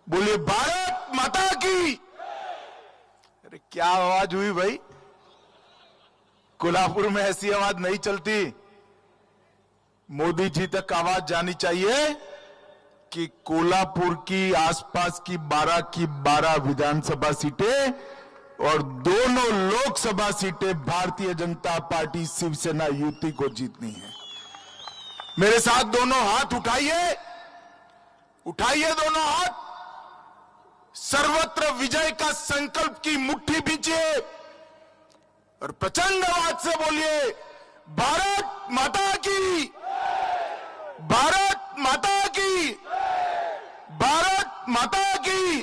बोलिए भारत माता की। अरे क्या आवाज हुई भाई, कोल्हापुर में ऐसी आवाज नहीं चलती। मोदी जी तक आवाज जानी चाहिए कि कोल्हापुर की आसपास की 12 की 12 विधानसभा सीटें और दोनों लोकसभा सीटें भारतीय जनता पार्टी शिवसेना युति को जीतनी है। मेरे साथ दोनों हाथ उठाइए, उठाइए दोनों हाथ, सर्वत्र विजय का संकल्प की मुट्ठी बींचिए और प्रचंड आवाज से बोलिए भारत माता की, भारत माता की, भारत माता की।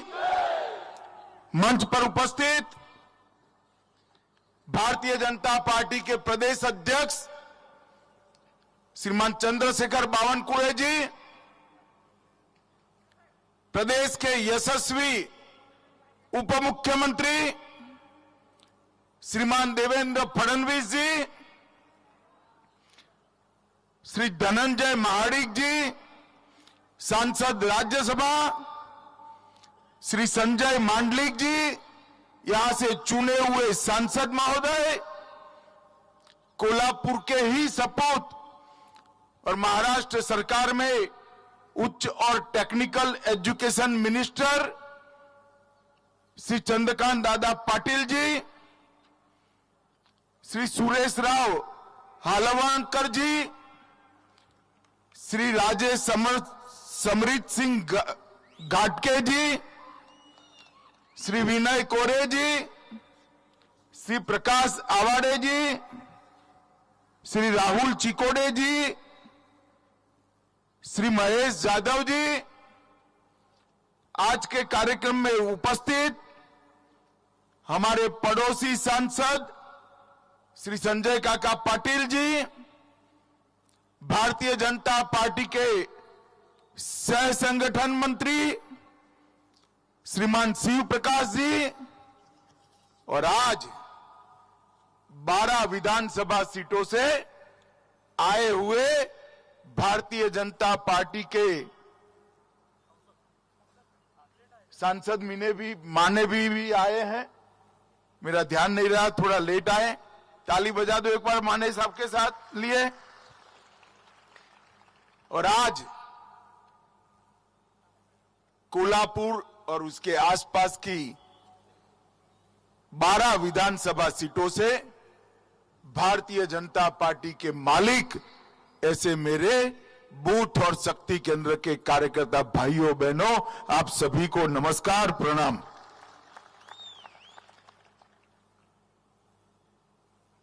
मंच पर उपस्थित भारतीय जनता पार्टी के प्रदेश अध्यक्ष श्रीमान चंद्रशेखर बावनकुळे जी, प्रदेश के यशस्वी उप मुख्यमंत्री श्रीमान देवेंद्र फडणवीस जी, श्री धनंजय महाडिक जी, सांसद राज्यसभा श्री संजय मांडलिक जी, यहां से चुने हुए सांसद महोदय, कोल्हापुर के ही सपूत और महाराष्ट्र सरकार में उच्च और technical education minister Shri Chandrakant Dada Patil ji, Shri Suresh Rao हालवांकर जी, श्री राजेश समृत सिंह घाटके जी, श्री विनय कोरे जी, श्री प्रकाश आवाड़े जी, श्री राहुल चिकोड़े जी, श्री महेश यादव जी, आज के कार्यक्रम में उपस्थित हमारे पड़ोसी सांसद श्री संजय काका पाटिल जी, भारतीय जनता पार्टी के सह संगठन मंत्री श्रीमान शिव प्रकाश जी, और आज 12 विधानसभा सीटों से आए हुए भारतीय जनता पार्टी के सांसद माने भी आए हैं। मेरा ध्यान नहीं रहा, थोड़ा लेट आए, ताली बजा दो एक बार माने साहब के साथ लिए। और आज कोल्हापुर और उसके आसपास की 12 विधानसभा सीटों से भारतीय जनता पार्टी के मालिक ऐसे मेरे बूथ और शक्ति केंद्र के कार्यकर्ता भाइयों बहनों, आप सभी को नमस्कार प्रणाम।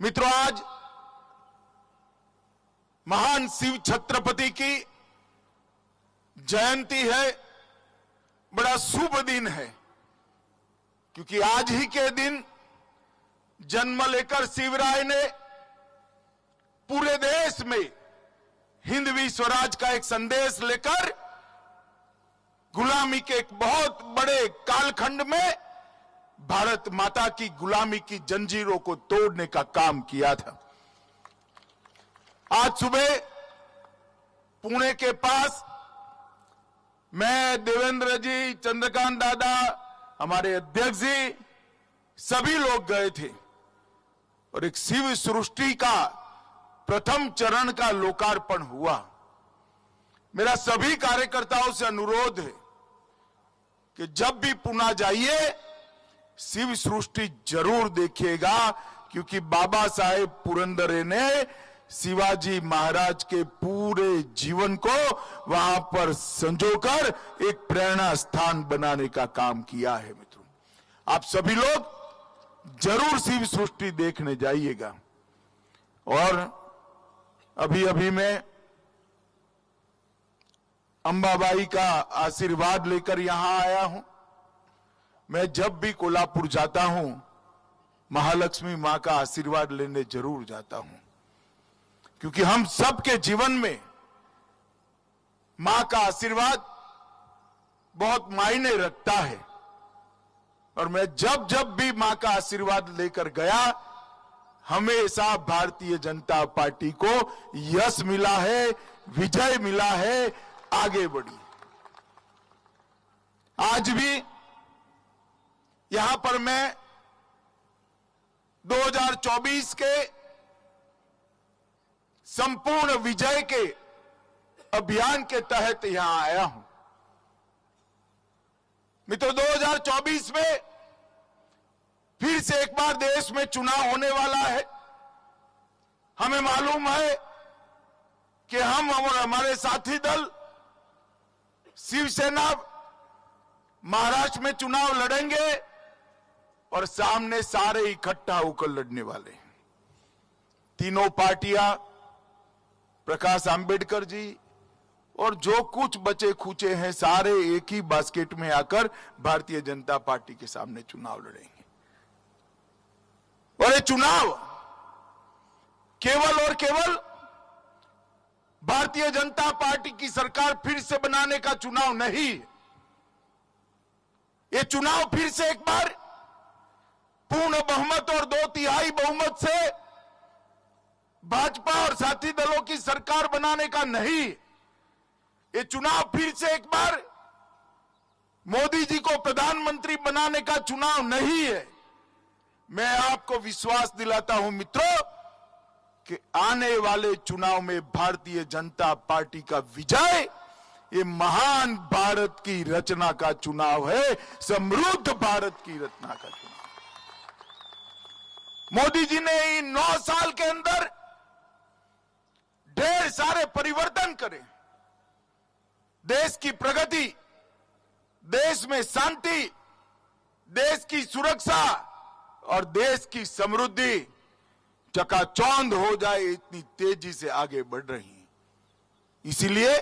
मित्रों, आज महान शिव छत्रपति की जयंती है, बड़ा शुभ दिन है, क्योंकि आज ही के दिन जन्म लेकर शिवराय ने पूरे देश में हिंदवी स्वराज का एक संदेश लेकर गुलामी के एक बहुत बड़े कालखंड में भारत माता की गुलामी की जंजीरों को तोड़ने का काम किया था। आज सुबह पुणे के पास मैं, देवेंद्र जी, चंद्रकांत दादा, हमारे अध्यक्ष जी, सभी लोग गए थे और एक शिव सृष्टि का प्रथम चरण का लोकार्पण हुआ। मेरा सभी कार्यकर्ताओं से अनुरोध है कि जब भी पुणे जाइए शिव सृष्टि जरूर देखिएगा, क्योंकि बाबा साहेब पुरंदरे ने शिवाजी महाराज के पूरे जीवन को वहां पर संजोकर एक प्रेरणा स्थान बनाने का काम किया है। मित्रों, आप सभी लोग जरूर शिव सृष्टि देखने जाइएगा। और अभी मैं अंबाबाई का आशीर्वाद लेकर यहां आया हूं। मैं जब भी कोल्हापुर जाता हूं, महालक्ष्मी मां का आशीर्वाद लेने जरूर जाता हूं, क्योंकि हम सबके जीवन में मां का आशीर्वाद बहुत मायने रखता है। और मैं जब भी मां का आशीर्वाद लेकर गया, हमेशा भारतीय जनता पार्टी को यश मिला है, विजय मिला है, आगे बढ़ी। आज आज भी यहां पर मैं 2024 के संपूर्ण विजय के अभियान के तहत यहां आया हूं। मित्रों, 2024 में फिर से एक बार देश में चुनाव होने वाला है। हमें मालूम है कि हम और हमारे साथी दल शिवसेना महाराष्ट्र में चुनाव लड़ेंगे और सामने सारे इकट्ठा होकर लड़ने वाले हैं। तीनों पार्टियां, प्रकाश आंबेडकर जी और जो कुछ बचे खुचे हैं, सारे एक ही बास्केट में आकर भारतीय जनता पार्टी के सामने चुनाव लड़ेंगे। और ये चुनाव केवल और केवल भारतीय जनता पार्टी की सरकार फिर से बनाने का चुनाव नहीं। ये चुनाव फिर से एक बार पूर्ण बहुमत और 2/3 बहुमत से भाजपा और साथी दलों की सरकार बनाने का नहीं। ये चुनाव फिर से एक बार मोदी जी को प्रधानमंत्री बनाने का चुनाव नहीं है। मैं आपको विश्वास दिलाता हूं मित्रों कि आने वाले चुनाव में भारतीय जनता पार्टी का विजय ये महान भारत की रचना का चुनाव है, समृद्ध भारत की रचना का चुनाव। मोदी जी ने इन 9 साल के अंदर ढेर सारे परिवर्तन करे। देश की प्रगति, देश में शांति, देश की सुरक्षा और देश की समृद्धि चकाचौंध हो जाए, इतनी तेजी से आगे बढ़ रही है। इसीलिए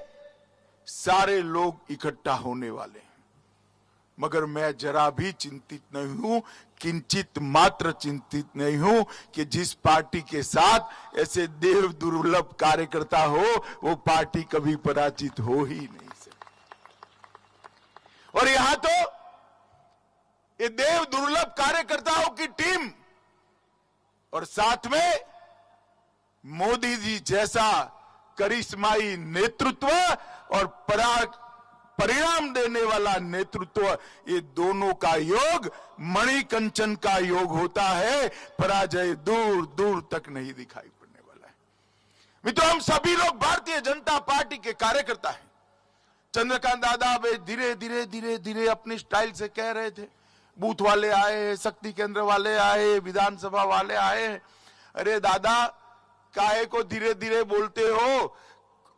सारे लोग इकट्ठा होने वाले हैं। मगर मैं जरा भी चिंतित नहीं हूं, किंचित मात्र चिंतित नहीं हूं कि जिस पार्टी के साथ ऐसे देव दुर्लभ कार्यकर्ता हो, वो पार्टी कभी पराजित हो ही नहीं सकती। और यहां तो ये देव दुर्लभ कार्यकर्ताओं की टीम और साथ में मोदी जी जैसा करिश्माई नेतृत्व और परिणाम देने वाला नेतृत्व, ये दोनों का योग मणिकंचन का योग होता है। पराजय दूर दूर तक नहीं दिखाई पड़ने वाला है। मित्रों, हम सभी लोग भारतीय जनता पार्टी के कार्यकर्ता हैं। चंद्रकांत दादा वे धीरे धीरे धीरे धीरे अपनी स्टाइल से कह रहे थे, बूथ वाले आए, शक्ति केंद्र वाले आए, विधानसभा वाले आए। अरे दादा, काहे को धीरे धीरे बोलते हो?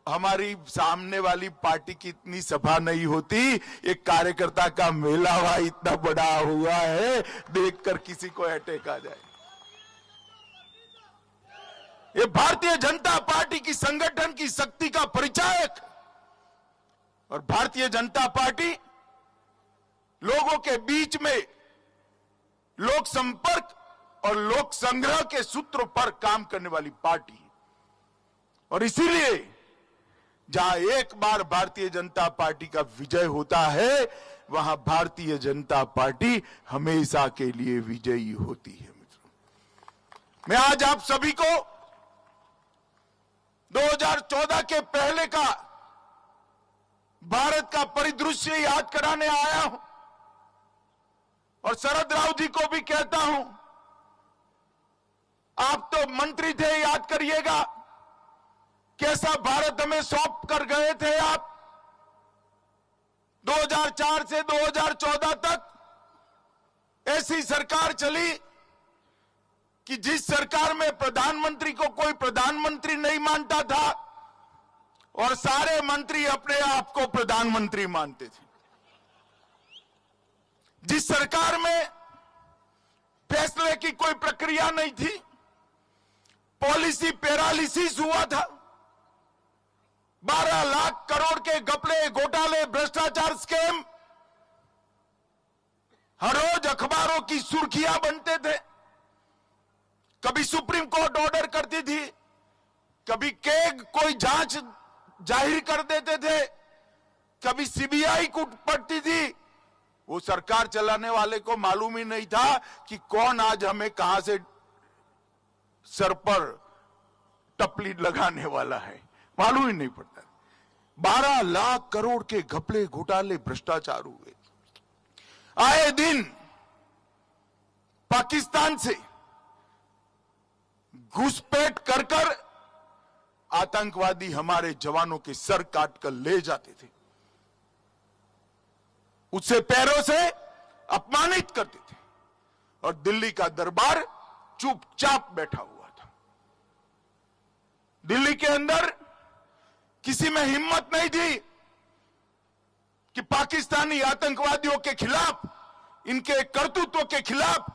हमारी सामने वाली पार्टी की इतनी सभा नहीं होती, एक कार्यकर्ता का मेला हुआ इतना बड़ा हुआ है, देखकर किसी को अटैक आ जाए। ये भारतीय जनता पार्टी की संगठन की शक्ति का परिचायक। और भारतीय जनता पार्टी लोगों के बीच में लोक संपर्क और लोक संग्रह के सूत्र पर काम करने वाली पार्टी है। और इसीलिए जहां एक बार भारतीय जनता पार्टी का विजय होता है, वहां भारतीय जनता पार्टी हमेशा के लिए विजयी होती है। मित्रों, मैं आज आप सभी को 2014 के पहले का भारत का परिदृश्य याद कराने आया हूं और शरद राव जी को भी कहता हूं, आप तो मंत्री थे, याद करिएगा कैसा भारत हमें सौंप कर गए थे आप। 2004 से 2014 तक ऐसी सरकार चली कि जिस सरकार में प्रधानमंत्री को कोई प्रधानमंत्री नहीं मानता था और सारे मंत्री अपने आप को प्रधानमंत्री मानते थे। जिस सरकार में फैसले की कोई प्रक्रिया नहीं थी, पॉलिसी पैरालिसिस हुआ था। 12 लाख करोड़ के घपले, घोटाले, भ्रष्टाचार, स्कैम हर रोज अखबारों की सुर्खियां बनते थे। कभी सुप्रीम कोर्ट ऑर्डर करती थी, कभी कैग कोई जांच जाहिर कर देते थे, कभी सीबीआई को पड़ती थी। वो सरकार चलाने वाले को मालूम ही नहीं था कि कौन आज हमें कहां से सर पर टपली लगाने वाला है, मालूम ही नहीं पड़ता। 12 लाख करोड़ के घपले, घोटाले, भ्रष्टाचार हुए। आए दिन पाकिस्तान से घुसपैठ कर कर आतंकवादी हमारे जवानों के सर काट कर ले जाते थे, उससे पैरों से अपमानित करते थे और दिल्ली का दरबार चुपचाप बैठा हुआ था। दिल्ली के अंदर किसी में हिम्मत नहीं थी कि पाकिस्तानी आतंकवादियों के खिलाफ, इनके करतूतों के खिलाफ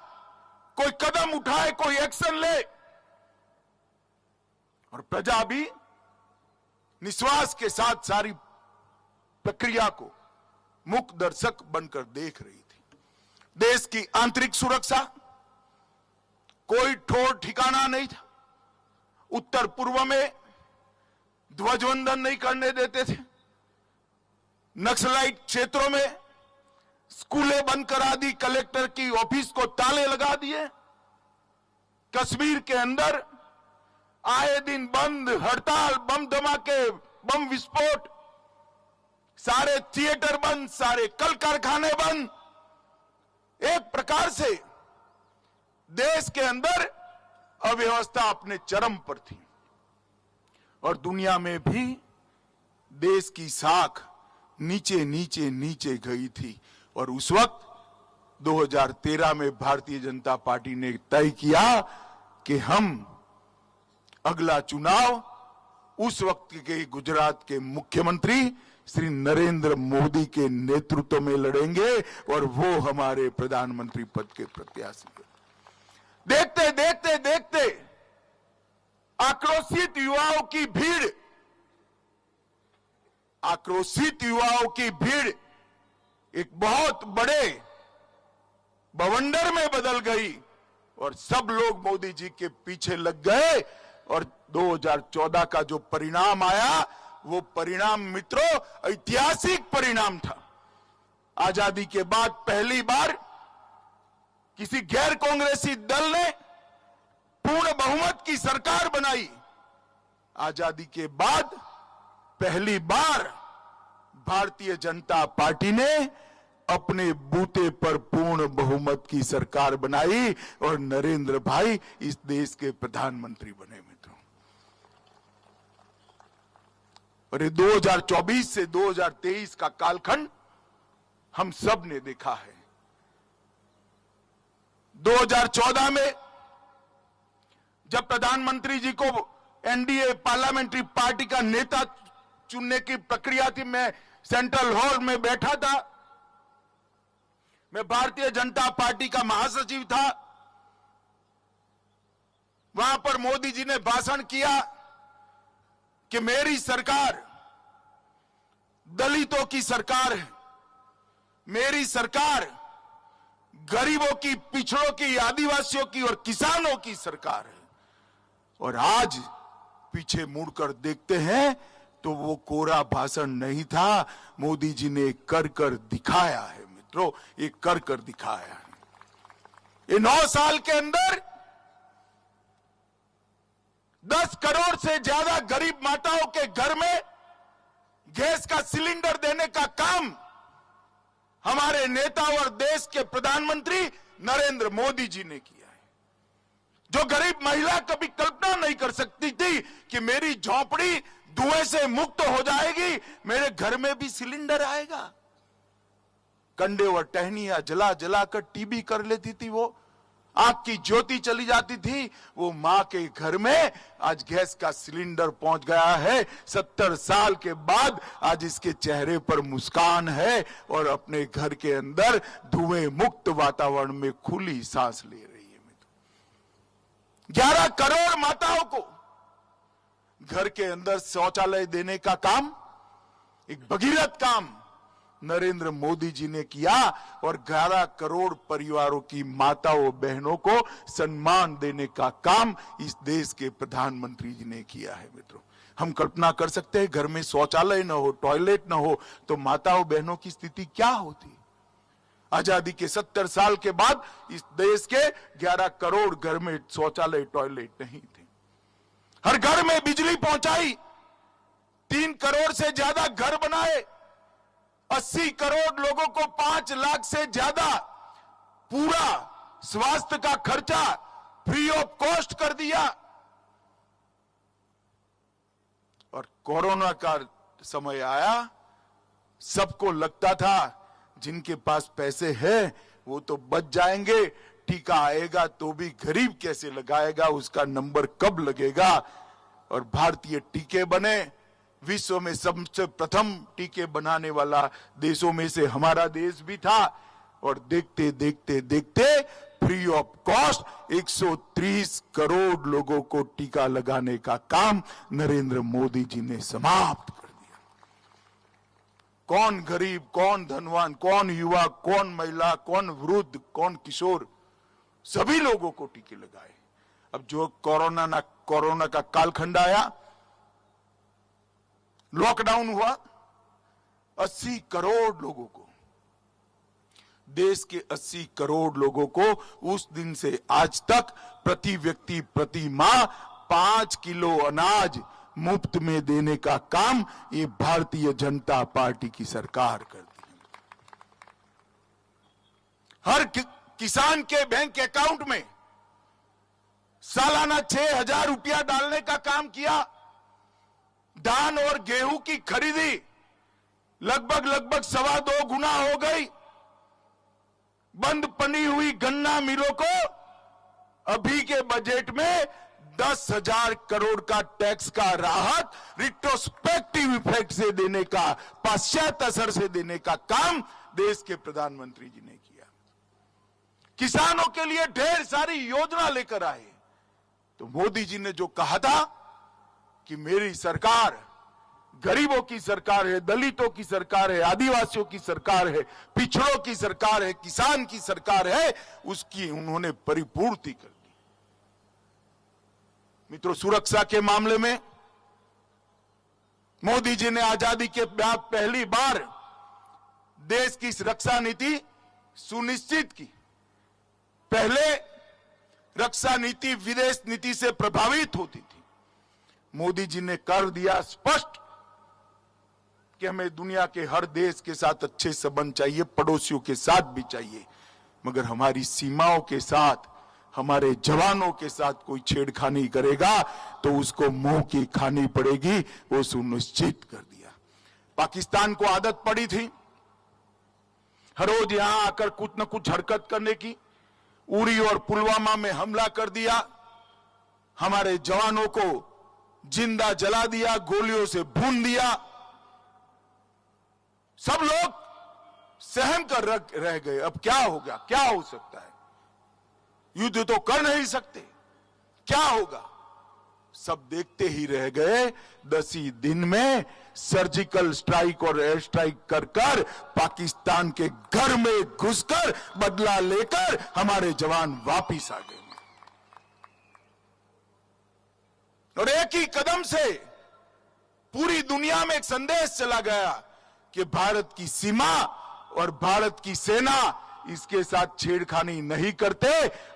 कोई कदम उठाए, कोई एक्शन ले। और प्रजा भी निश्वास के साथ सारी प्रक्रिया को मुख दर्शक बनकर देख रही थी। देश की आंतरिक सुरक्षा कोई ठोर ठिकाना नहीं था। उत्तर पूर्व में ध्वजवंदन नहीं करने देते थे, नक्सलाइट क्षेत्रों में स्कूलें बंद करा दी, कलेक्टर की ऑफिस को ताले लगा दिए। कश्मीर के अंदर आए दिन बंद, हड़ताल, बम धमाके, बम विस्फोट, सारे थिएटर बंद, सारे कल कारखाने बंद। एक प्रकार से देश के अंदर अव्यवस्था अपने चरम पर थी और दुनिया में भी देश की साख नीचे नीचे नीचे गई थी। और उस वक्त 2013 में भारतीय जनता पार्टी ने तय किया कि हम अगला चुनाव उस वक्त के गुजरात के मुख्यमंत्री श्री नरेंद्र मोदी के नेतृत्व में लड़ेंगे और वो हमारे प्रधानमंत्री पद के प्रत्याशी हैं। देखते देखते देखते आक्रोशित युवाओं की भीड़ एक बहुत बड़े बवंडर में बदल गई और सब लोग मोदी जी के पीछे लग गए। और 2014 का जो परिणाम आया, वो परिणाम मित्रों ऐतिहासिक परिणाम था। आजादी के बाद पहली बार किसी गैर कांग्रेसी दल ने पूर्ण बहुमत की सरकार बनाई। आजादी के बाद पहली बार भारतीय जनता पार्टी ने अपने बूते पर पूर्ण बहुमत की सरकार बनाई और नरेंद्र भाई इस देश के प्रधानमंत्री बने मित्रों। और ये 2024 से 2023 का कालखंड हम सब ने देखा है। 2014 में जब प्रधानमंत्री जी को एनडीए पार्लियामेंट्री पार्टी का नेता चुनने की प्रक्रिया थी, मैं सेंट्रल हॉल में बैठा था, मैं भारतीय जनता पार्टी का महासचिव था। वहां पर मोदी जी ने भाषण किया कि मेरी सरकार दलितों की सरकार है, मेरी सरकार गरीबों की, पिछड़ों की, आदिवासियों की और किसानों की सरकार है। और आज पीछे मुड़कर देखते हैं तो वो कोरा भाषण नहीं था, मोदी जी ने कर कर दिखाया है मित्रों, ये कर कर दिखाया है। ये 9 साल के अंदर 10 करोड़ से ज्यादा गरीब माताओं के घर में गैस का सिलेंडर देने का काम हमारे नेता और देश के प्रधानमंत्री नरेंद्र मोदी जी ने किया है। जो गरीब महिला कभी कल्पना नहीं कर सकती थी कि मेरी झोपड़ी धुएं से मुक्त हो जाएगी, मेरे घर में भी सिलेंडर आएगा। कंडे और टहनियां जला जला कर टीबी कर लेती थी, वो आंख की ज्योति चली जाती थी, वो मां के घर में आज गैस का सिलेंडर पहुंच गया है। 70 साल के बाद आज इसके चेहरे पर मुस्कान है और अपने घर के अंदर धुएं मुक्त वातावरण में खुली सांस ले रही है। 11 करोड़ माताओं को घर के अंदर शौचालय देने का काम, एक भगीरथ काम नरेंद्र मोदी जी ने किया और 11 करोड़ परिवारों की माताओं बहनों को सम्मान देने का काम इस देश के प्रधानमंत्री जी ने किया है। मित्रों, हम कल्पना कर सकते हैं घर में शौचालय न हो, टॉयलेट न हो तो माताओं बहनों की स्थिति क्या होती। आजादी के 70 साल के बाद इस देश के 11 करोड़ घर में शौचालय टॉयलेट नहीं थे। हर घर में बिजली पहुंचाई, 3 करोड़ से ज्यादा घर बनाए, 80 करोड़ लोगों को 5 लाख से ज्यादा पूरा स्वास्थ्य का खर्चा फ्री ऑफ कॉस्ट कर दिया। और कोरोना का समय आया, सबको लगता था जिनके पास पैसे हैं वो तो बच जाएंगे, टीका आएगा तो भी गरीब कैसे लगाएगा, उसका नंबर कब लगेगा। और भारतीय टीके बने, विश्व में सबसे प्रथम टीके बनाने वाला देशों में से हमारा देश भी था। और देखते देखते देखते फ्री ऑफ कॉस्ट 130 करोड़ लोगों को टीका लगाने का काम नरेंद्र मोदी जी ने समाप्त कर दिया। कौन गरीब, कौन धनवान, कौन युवा, कौन महिला, कौन वृद्ध, कौन किशोर, सभी लोगों को टीके लगाए। अब जो कोरोना का कालखंड आया, लॉकडाउन हुआ, 80 करोड़ लोगों को, देश के 80 करोड़ लोगों को उस दिन से आज तक प्रति व्यक्ति प्रति माह 5 किलो अनाज मुफ्त में देने का काम ये भारतीय जनता पार्टी की सरकार करती है। हर किसान के बैंक अकाउंट में सालाना 6,000 रुपया डालने का काम किया। धान और गेहूं की खरीदी लगभग 2.25 गुना हो गई। बंद पड़ी हुई गन्ना मिलों को अभी के बजट में 10,000 करोड़ का टैक्स का राहत रिट्रोस्पेक्टिव इफेक्ट से देने का, पश्चात असर से देने का काम देश के प्रधानमंत्री जी ने किया। किसानों के लिए ढेर सारी योजना लेकर आए। तो मोदी जी ने जो कहा था कि मेरी सरकार गरीबों की सरकार है, दलितों की सरकार है, आदिवासियों की सरकार है, पिछड़ों की सरकार है, किसान की सरकार है, उसकी उन्होंने परिपूर्ति कर दी। मित्रों, सुरक्षा के मामले में मोदी जी ने आजादी के बाद पहली बार देश की रक्षा नीति सुनिश्चित की। पहले रक्षा नीति विदेश नीति से प्रभावित होती थी। मोदी जी ने कर दिया स्पष्ट कि हमें दुनिया के हर देश के साथ अच्छे संबंध चाहिए, पड़ोसियों के साथ भी चाहिए, मगर हमारी सीमाओं के साथ, हमारे जवानों के साथ कोई छेड़खानी करेगा तो उसको मुंह की खानी पड़ेगी, वो सुनिश्चित कर दिया। पाकिस्तान को आदत पड़ी थी हर रोज यहां आकर कुछ न कुछ हरकत करने की। उरी और पुलवामा में हमला कर दिया, हमारे जवानों को जिंदा जला दिया, गोलियों से भून दिया। सब लोग सहम कर रह गए। अब क्या हो गया, क्या हो सकता है, युद्ध तो कर नहीं सकते, क्या होगा, सब देखते ही रह गए। 10 ही दिन में सर्जिकल स्ट्राइक और एयर स्ट्राइक कर कर पाकिस्तान के घर में घुसकर बदला लेकर हमारे जवान वापिस आ गए। और एक ही कदम से पूरी दुनिया में एक संदेश चला गया कि भारत की सीमा और भारत की सेना इसके साथ छेड़खानी नहीं करते,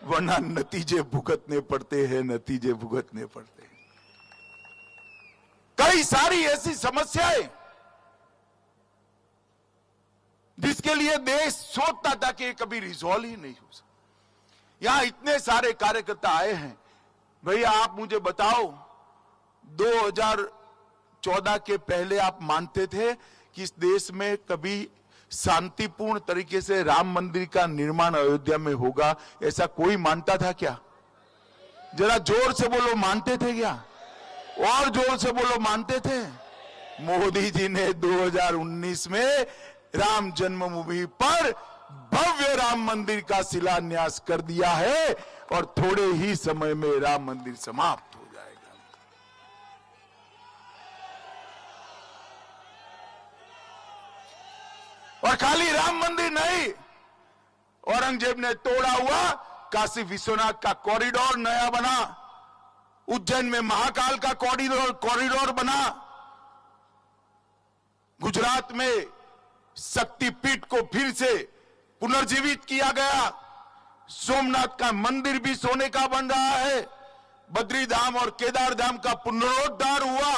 वरना नतीजे भुगतने पड़ते हैं, नतीजे भुगतने पड़ते हैं। कई सारी ऐसी समस्याएं जिसके लिए देश सोचता था कि कभी रिजॉल्व ही नहीं हो सकता। यहां इतने सारे कार्यकर्ता आए हैं। भैया आप मुझे बताओ, 2014 के पहले आप मानते थे कि इस देश में कभी शांतिपूर्ण तरीके से राम मंदिर का निर्माण अयोध्या में होगा, ऐसा कोई मानता था क्या? जरा जोर से बोलो, मानते थे क्या? और जोर से बोलो, मानते थे? मोदी जी ने 2019 में राम जन्मभूमि पर भव्य राम मंदिर का शिलान्यास कर दिया है और थोड़े ही समय में राम मंदिर समाप्त हो जाएगा। और खाली राम मंदिर नहीं, औरंगजेब ने तोड़ा हुआ काशी विश्वनाथ का कॉरिडोर नया बना, उज्जैन में महाकाल का कॉरिडोर बना, गुजरात में शक्तिपीठ को फिर से पुनर्जीवित किया गया, सोमनाथ का मंदिर भी सोने का बन रहा है, बद्री धाम और केदार धाम का पुनरुद्धार हुआ।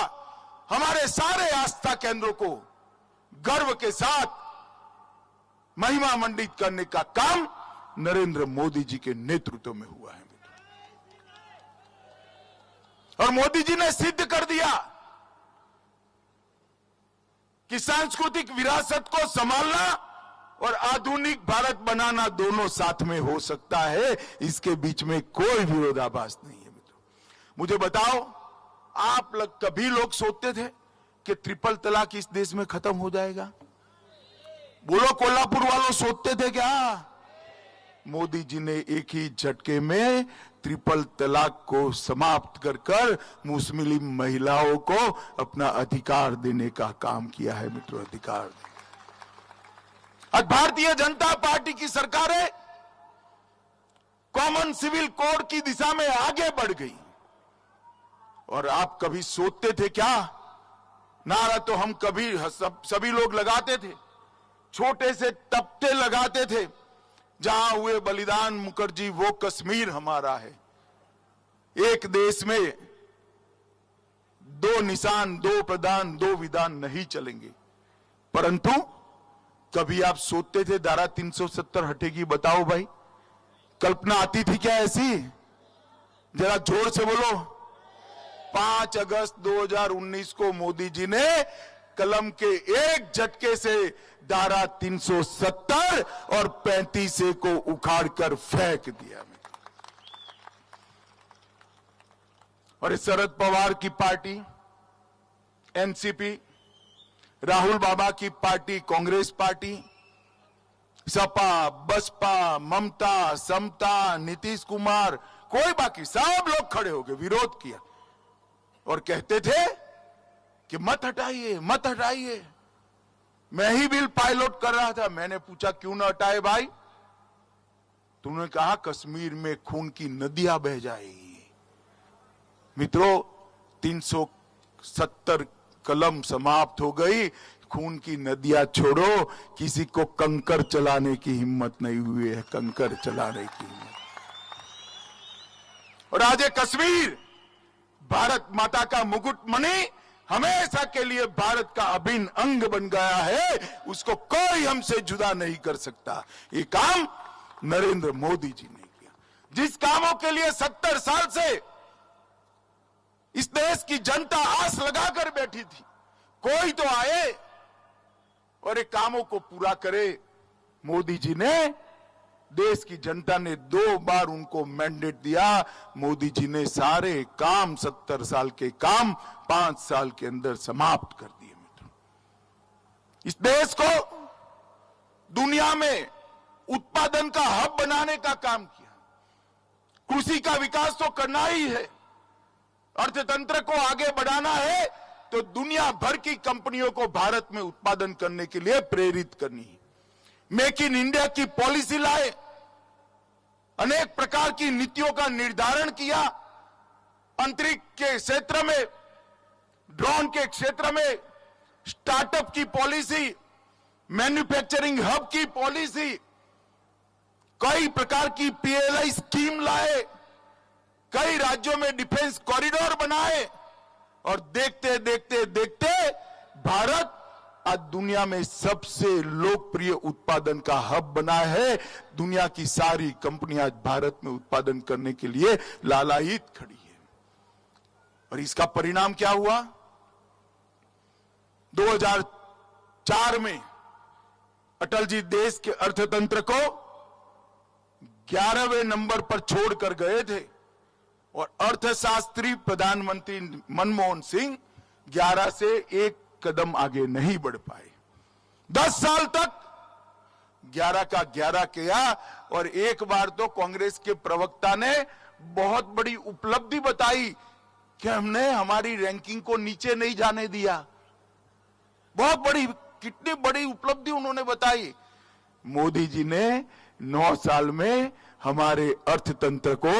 हमारे सारे आस्था केंद्रों को गर्व के साथ महिमा मंडित करने का काम नरेंद्र मोदी जी के नेतृत्व में हुआ है। और मोदी जी ने सिद्ध कर दिया कि सांस्कृतिक विरासत को संभालना और आधुनिक भारत बनाना दोनों साथ में हो सकता है। इसके बीच में कोई विरोधाभास नहीं है। मित्रों, मुझे बताओ, आप कभी लोग सोचते थे कि ट्रिपल तलाक इस देश में खत्म हो जाएगा? बोलो, कोल्हापुर वालों सोचते थे क्या? मोदी जी ने एक ही झटके में ट्रिपल तलाक को समाप्त कर मुस्लिम महिलाओं को अपना अधिकार देने का काम किया है। मित्रों, अधिकार आज भारतीय जनता पार्टी की सरकार है, कॉमन सिविल कोड की दिशा में आगे बढ़ गई। और आप कभी सोचते थे क्या? नारा तो हम कभी सभी लोग लगाते थे, छोटे से तख्ते लगाते थे, जहां हुए बलिदान मुखर्जी वो कश्मीर हमारा है। एक देश में दो निशान, दो प्रधान, दो विधान नहीं चलेंगे। परंतु कभी आप सोचते थे धारा 370 हटेगी? बताओ भाई, कल्पना आती थी क्या ऐसी? जरा जोर से बोलो। 5 अगस्त 2019 को मोदी जी ने कलम के एक झटके से धारा 370 और 35 को उखाड़कर फेंक दिया। और शरद पवार की पार्टी एनसीपी, राहुल बाबा की पार्टी कांग्रेस पार्टी, सपा, बसपा, ममता, समता, नीतीश कुमार, कोई बाकी सब लोग खड़े हो गए, विरोध किया और कहते थे कि मत हटाइए, मत हटाइए। मैं ही बिल पायलट कर रहा था, मैंने पूछा क्यों ना हटाए भाई? तुमने कहा कश्मीर में खून की नदियां बह जाएगी। मित्रों, 370 कलम समाप्त हो गई, खून की नदियां छोड़ो, किसी को कंकर चलाने की हिम्मत नहीं हुई है, कंकर चलाने की हिम्मत। और आज ये कश्मीर भारत माता का मुकुटमणि हमेशा के लिए भारत का अभिन्न अंग बन गया है, उसको कोई हमसे जुदा नहीं कर सकता। ये काम नरेंद्र मोदी जी ने किया। जिस कामों के लिए 70 साल से इस देश की जनता आस लगाकर बैठी थी, कोई तो आए और ये कामों को पूरा करे। मोदी जी ने, देश की जनता ने 2 बार उनको मैंडेट दिया। मोदी जी ने सारे काम, 70 साल के काम 5 साल के अंदर समाप्त कर दिए। मित्रों, इस देश को दुनिया में उत्पादन का हब बनाने का काम किया। कृषि का विकास तो करना ही है, अर्थतंत्र को आगे बढ़ाना है, तो दुनिया भर की कंपनियों को भारत में उत्पादन करने के लिए प्रेरित करनी है। मेक इन इंडिया की पॉलिसी लाए, अनेक प्रकार की नीतियों का निर्धारण किया। अंतरिक्ष के क्षेत्र में, ड्रोन के क्षेत्र में स्टार्टअप की पॉलिसी, मैन्युफैक्चरिंग हब की पॉलिसी, कई प्रकार की पीएलआई स्कीम लाए, कई राज्यों में डिफेंस कॉरिडोर बनाए और देखते देखते देखते भारत आज दुनिया में सबसे लोकप्रिय उत्पादन का हब बना है। दुनिया की सारी कंपनियां आज भारत में उत्पादन करने के लिए लालायित खड़ी है। और इसका परिणाम क्या हुआ? 2004 में अटल जी देश के अर्थतंत्र को 11वें नंबर पर छोड़कर गए थे और अर्थशास्त्री प्रधानमंत्री मनमोहन सिंह 11 से 1 कदम आगे नहीं बढ़ पाए। 10 साल तक 11 का 11 किया और एक बार तो कांग्रेस के प्रवक्ता ने बहुत बड़ी उपलब्धि बताई कि हमने हमारी रैंकिंग को नीचे नहीं जाने दिया। बहुत बड़ी, कितनी बड़ी उपलब्धि उन्होंने बताई। मोदी जी ने 9 साल में हमारे अर्थतंत्र को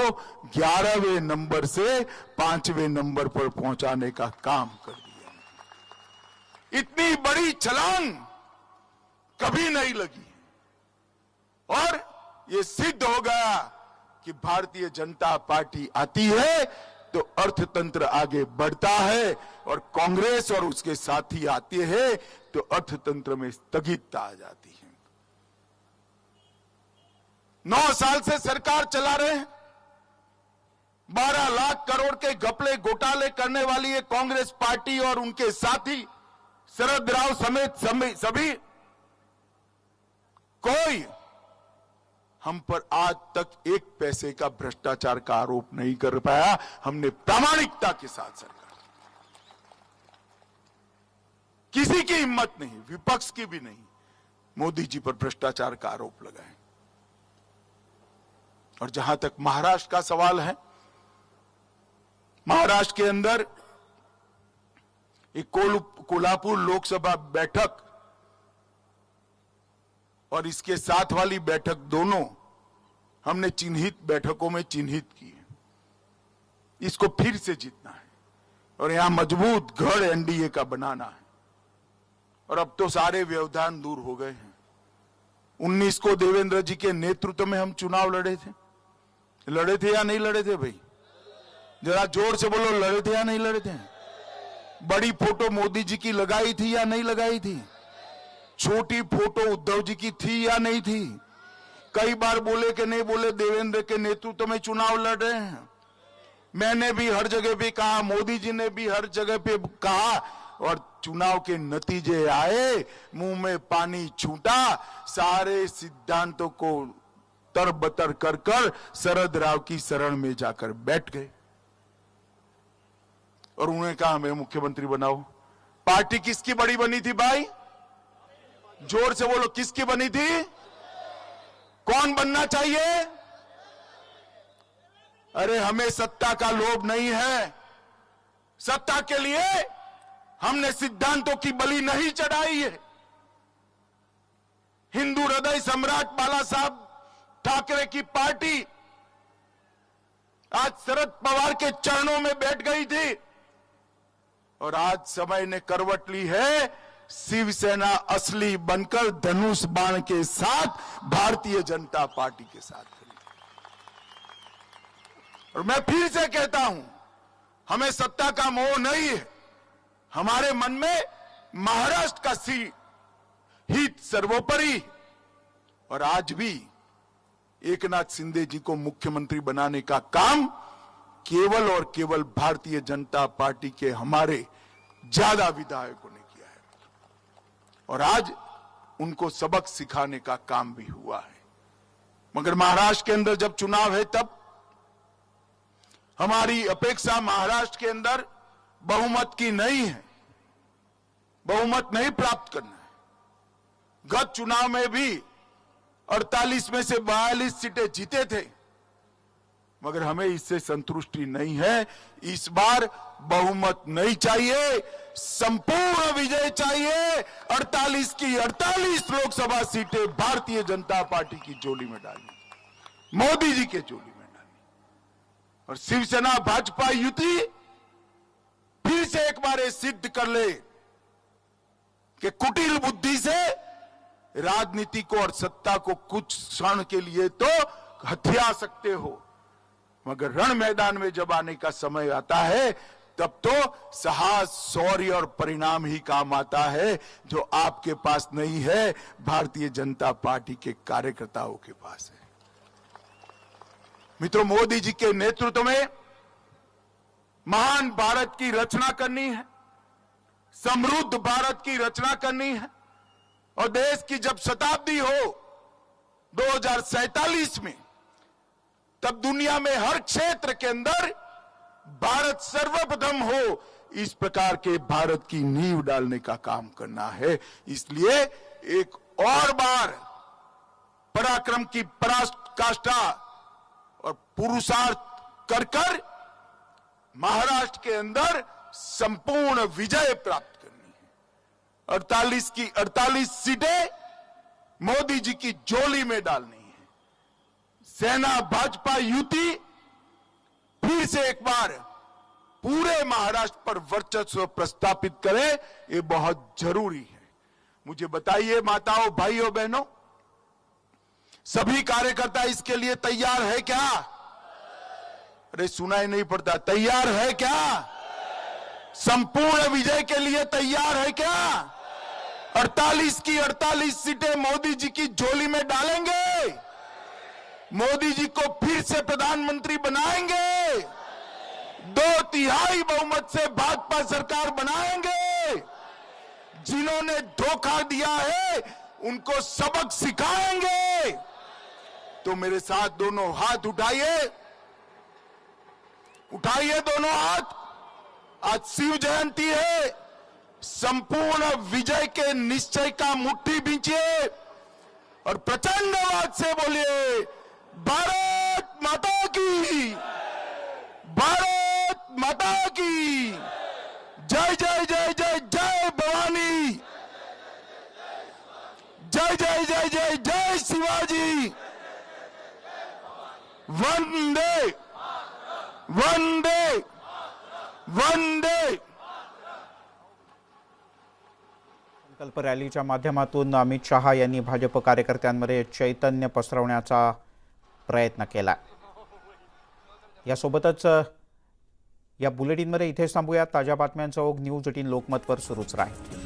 11वें नंबर से 5वें नंबर पर पहुंचाने का काम कर दिया। इतनी बड़ी छलांग कभी नहीं लगी और ये सिद्ध हो गया कि भारतीय जनता पार्टी आती है तो अर्थतंत्र आगे बढ़ता है और कांग्रेस और उसके साथी आते हैं तो अर्थतंत्र में स्थगितता आ जाती है। 9 साल से सरकार चला रहे हैं। 12 लाख करोड़ के घपले घोटाले करने वाली ये कांग्रेस पार्टी और उनके साथी शरद राव समेत सभी कोई हम पर आज तक एक पैसे का भ्रष्टाचार का आरोप नहीं कर पाया। हमने प्रामाणिकता के साथ सरकार, किसी की हिम्मत नहीं, विपक्ष की भी नहीं, मोदी जी पर भ्रष्टाचार का आरोप लगाए। और जहां तक महाराष्ट्र का सवाल है, महाराष्ट्र के अंदर एक कोल्हापुर लोकसभा बैठक और इसके साथ वाली बैठक दोनों हमने चिन्हित बैठकों में चिन्हित की है। इसको फिर से जीतना है और यहां मजबूत गढ़ एनडीए का बनाना है। और अब तो सारे व्यवधान दूर हो गए हैं। 19 को देवेंद्र जी के नेतृत्व में हम चुनाव लड़े थे या नहीं लड़े थे भाई? जरा जोर से बोलो, लड़े थे या नहीं लड़े थे? बड़ी फोटो मोदी जी की लगाई थी या नहीं लगाई थी? छोटी फोटो उद्धव जी की थी या नहीं थी? कई बार बोले कि नहीं बोले देवेंद्र के नेतृत्व में चुनाव लड़ रहे हैं। मैंने भी हर जगह पे कहा, मोदी जी ने भी हर जगह पे कहा, और चुनाव के नतीजे आए, मुंह में पानी छूटा, सारे सिद्धांतों को तरबतर कर कर शरद राव की शरण में जाकर बैठ गए और उन्होंने कहा हमें मुख्यमंत्री बनाओ। पार्टी किसकी बड़ी बनी थी भाई? जोर से बोलो, किसकी बनी थी? कौन बनना चाहिए? अरे हमें सत्ता का लोभ नहीं है। सत्ता के लिए हमने सिद्धांतों की बलि नहीं चढ़ाई है। हिंदू हृदय सम्राट बाला साहब ठाकरे की पार्टी आज शरद पवार के चरणों में बैठ गई थी और आज समय ने करवट ली है। शिवसेना असली बनकर धनुष बाण के साथ भारतीय जनता पार्टी के साथ खड़ी। और मैं फिर से कहता हूं, हमें सत्ता का मोह नहीं है। हमारे मन में महाराष्ट्र का हित सर्वोपरि। और आज भी एकनाथ शिंदे जी को मुख्यमंत्री बनाने का काम केवल और केवल भारतीय जनता पार्टी के हमारे ज्यादा विधायकों ने किया है और आज उनको सबक सिखाने का काम भी हुआ है। मगर महाराष्ट्र के अंदर जब चुनाव है तब हमारी अपेक्षा महाराष्ट्र के अंदर बहुमत की नहीं है, बहुमत नहीं प्राप्त करना है। गत चुनाव में भी 48 में से 42 सीटें जीते थे, मगर हमें इससे संतुष्टि नहीं है। इस बार बहुमत नहीं चाहिए, संपूर्ण विजय चाहिए। 48 की 48 लोकसभा सीटें भारतीय जनता पार्टी की झोली में डालनी, मोदी जी के झोली में डालनी। और शिवसेना भाजपा युति फिर से एक बार सिद्ध कर ले कि कुटिल बुद्धि से राजनीति को और सत्ता को कुछ क्षण के लिए तो हथिया सकते हो, मगर रण मैदान में जब आने का समय आता है तब तो साहस, शौर्य और परिणाम ही काम आता है, जो आपके पास नहीं है, भारतीय जनता पार्टी के कार्यकर्ताओं के पास है। मित्रों, मोदी जी के नेतृत्व में महान भारत की रचना करनी है, समृद्ध भारत की रचना करनी है। और देश की जब शताब्दी हो 2047 में, तब दुनिया में हर क्षेत्र के अंदर भारत सर्वप्रथम हो, इस प्रकार के भारत की नींव डालने का काम करना है। इसलिए एक और बार पराक्रम की पराकाष्ठा और पुरुषार्थ कर कर महाराष्ट्र के अंदर संपूर्ण विजय प्राप्त करनी है। 48 की 48 सीटें मोदी जी की झोली में डालनी है। सेना भाजपा युति फिर से एक बार पूरे महाराष्ट्र पर वर्चस्व प्रस्थापित करे, ये बहुत जरूरी है। मुझे बताइए माताओं, भाइयों, बहनों, सभी कार्यकर्ता इसके लिए तैयार है क्या? अरे सुनाई नहीं पड़ता, तैयार है क्या? संपूर्ण विजय के लिए तैयार है क्या? 48 की 48 सीटें मोदी जी की झोली में डालेंगे। मोदी जी को फिर से प्रधानमंत्री बनाएंगे, 2/3 बहुमत से भाजपा सरकार बनाएंगे। जिन्होंने धोखा दिया है उनको सबक सिखाएंगे। तो मेरे साथ दोनों हाथ उठाइए, उठाइए दोनों हाथ। आज शिव जयंती है, संपूर्ण विजय के निश्चय का मुट्ठी बींचिए और प्रचंड आवाज से बोलिए, भारत माता की, भारत माता की जय जय जय जय जय भवानी, जय जय जय जय जय शिवाजी, वंदे वंदे वंदे। संकल्प रॅलीच्या माध्यमातून अमित शहा यांनी भाजप कार्यकर्त्यांमध्ये चैतन्य पसरवण्याचा प्रयत्न केला। यासोबतच या बुलेटिनमध्ये इथेच थांबूया। ताज्या बातम्यांचा ओघ न्यूज 18 लोकमतवर सुरूच राहील।